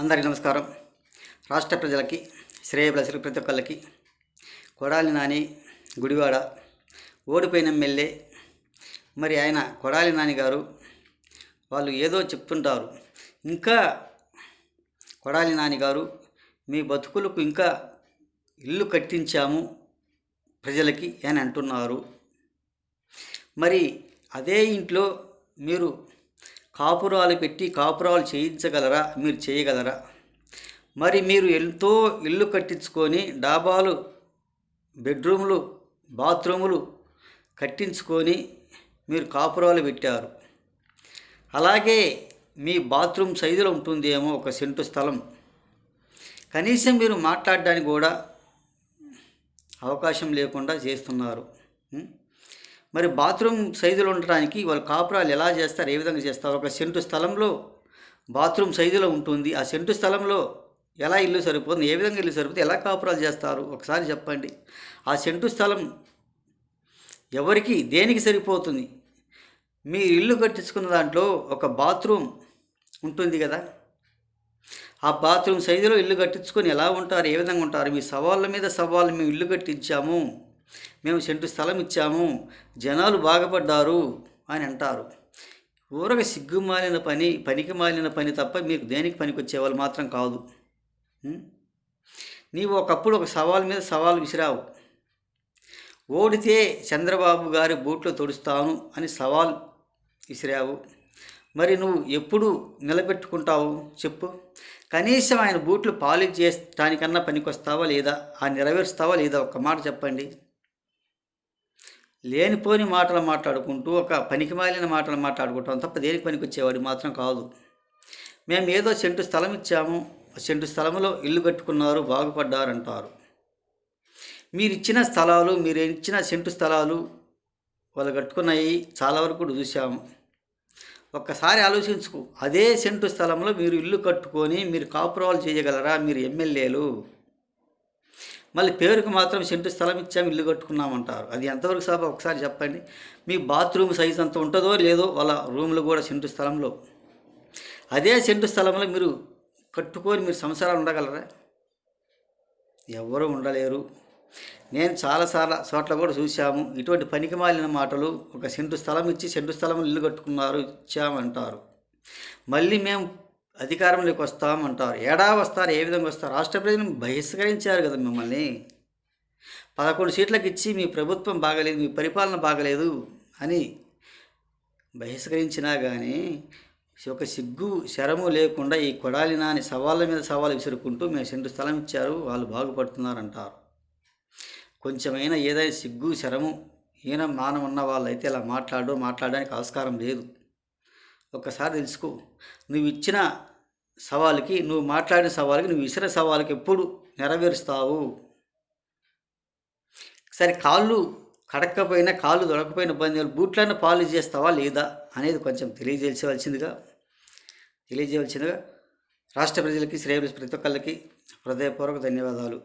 అందరికీ నమస్కారం. రాష్ట్ర ప్రజలకి, శ్రేయభిలాషులు ప్రతి ఒక్కళ్ళకి కొడాలి నాని గుడివాడ ఓడిపోయిన ఎమ్మెల్యే. మరి ఆయన కొడాలి నాని గారు వాళ్ళు ఏదో చెప్తుంటారు. ఇంకా కొడాలి నాని గారు మీ బతుకులకు ఇంకా ఇల్లు కట్టించాము ప్రజలకి అని అంటున్నారు. మరి అదే ఇంట్లో మీరు కాపురాలు పెట్టి కాపురాలు చేయించగలరా? మీరు చేయగలరా? మరి మీరు ఎంతో ఇల్లు కట్టించుకొని డాబాలు, బెడ్రూములు, బాత్రూములు కట్టించుకొని మీరు కాపురాలు పెట్టారు. అలాగే మీ బాత్రూమ్ సైజులో ఉంటుందేమో ఒక సెంటు స్థలం. కనీసం మీరు మాట్లాడడానికి కూడా అవకాశం లేకుండా చేస్తున్నారు. మరి బాత్రూమ్ సైజులో ఉండటానికి వాళ్ళు కాపురాలు ఎలా చేస్తారు? ఏ విధంగా చేస్తారు? ఒక సెంటు స్థలంలో బాత్రూమ్ సైజులో ఉంటుంది. ఆ సెంటు స్థలంలో ఎలా ఇల్లు సరిపోతుంది? ఏ విధంగా ఇల్లు సరిపోతుంది? ఎలా కాపురాలు చేస్తారు? ఒకసారి చెప్పండి. ఆ సెంటు స్థలం ఎవరికి దేనికి సరిపోతుంది? మీరు ఇల్లు కట్టించుకున్న దాంట్లో ఒక బాత్రూమ్ ఉంటుంది కదా, ఆ బాత్రూమ్ సైజులో ఇల్లు కట్టించుకొని ఎలా ఉంటారు? ఏ విధంగా ఉంటారు? మీ సవాళ్ళ మీద సవాళ్ళు మేము ఇల్లు కట్టించాము, మేము సెంటు స్థలం ఇచ్చాము, జనాలు బాగుపడ్డారు అని అంటారు. ఊరక సిగ్గుమాలిన పని, పనికి మాలిన పని తప్ప మీకు దేనికి పనికి వచ్చేవాళ్ళు మాత్రం కాదు. నీవు ఒకప్పుడు ఒక సవాల్ మీద సవాల్ విసిరావు. ఓడితే చంద్రబాబు గారి బూట్లో తొడుస్తాను అని సవాల్ విసిరావు. మరి నువ్వు ఎప్పుడు నిలబెట్టుకుంటావు చెప్పు? కనీసం ఆయన బూట్లు పాలిష్ చేయడానికన్నా పనికొస్తావా లేదా? ఆ నెరవేరుస్తావా లేదా? ఒక్క మాట చెప్పండి. లేనిపోని మాటలు మాట్లాడుకుంటూ ఒక పనికిమాలిన మాటలు మాట్లాడుకుంటాం తప్ప దేనికి పనికి వచ్చేవాడు మాత్రం కాదు. మేము ఏదో సెంటు స్థలం ఇచ్చాము, సెంటు స్థలంలో ఇల్లు కట్టుకున్నారు, బాగుపడ్డారంటారు. మీరు ఇచ్చిన స్థలాలు, మీరు ఇచ్చిన సెంటు స్థలాలు వాళ్ళు కట్టుకున్నాయి చాలా వరకు చూసాము. ఒక్కసారి ఆలోచించుకో. అదే సెంటు స్థలంలో మీరు ఇల్లు కట్టుకొని మీరు కాపురాలు చేయగలరా? మీరు ఎమ్మెల్యేలు. మళ్ళీ పేరుకు మాత్రం సెంటు స్థలం ఇచ్చాము, ఇల్లు కట్టుకున్నామంటారు. అది ఎంతవరకు సాబ్? ఒకసారి చెప్పండి. మీ బాత్రూమ్ సైజ్ అంత ఉంటుందో లేదో వాళ్ళ రూమ్లు కూడా సెంటు స్థలంలో. అదే సెంటు స్థలంలో మీరు కట్టుకొని మీరు సంవత్సరాలు ఉండగలరా? ఎవరు ఉండలేరు. నేను చాలా చోట్ల కూడా చూసాము ఇటువంటి పనికి మాలిన మాటలు. ఒక సెంటు స్థలం ఇచ్చి సెంటు స్థలంలో ఇల్లు కట్టుకున్నారు, ఇచ్చామంటారు. మళ్ళీ మేము అధికారంలోకి వస్తామంటారు. ఏడా వస్తారు? ఏ విధంగా వస్తారు? రాష్ట్ర ప్రజలను బహిష్కరించారు కదా మిమ్మల్ని. 11 సీట్లకు ఇచ్చి మీ ప్రభుత్వం బాగలేదు, మీ పరిపాలన బాగలేదు అని బహిష్కరించినా కానీ ఒక సిగ్గు శరము లేకుండా ఈ కొడాలి నాని సవాళ్ళ మీద సవాళ్ళు విసురుకుంటూ మేము సెంటు స్థలం ఇచ్చారు, వాళ్ళు బాగుపడుతున్నారంటారు. కొంచెమైనా ఏదైనా సిగ్గు శరము ఈయన మానం ఉన్న వాళ్ళైతే ఇలా మాట్లాడడానికి ఆస్కారం లేదు. ఒక్కసారి తెలుసుకో. నువ్వు ఇచ్చిన సవాలుకి, నువ్వు మాట్లాడిన సవాలుకి, నువ్వు ఇచ్చిన సవాలుకి ఎప్పుడు నెరవేరుస్తావు? సరే, కాళ్ళు కడక్కపోయినా, కాళ్ళు దొరకపోయిన బంధువులు బూట్లన్న పాలిష్ చేస్తావా లేదా అనేది కొంచెం తెలియజేయవలసిందిగా రాష్ట్ర ప్రజలకి, శ్రేయభిలాషులకి ప్రతి ఒక్కళ్ళకి హృదయపూర్వక ధన్యవాదాలు.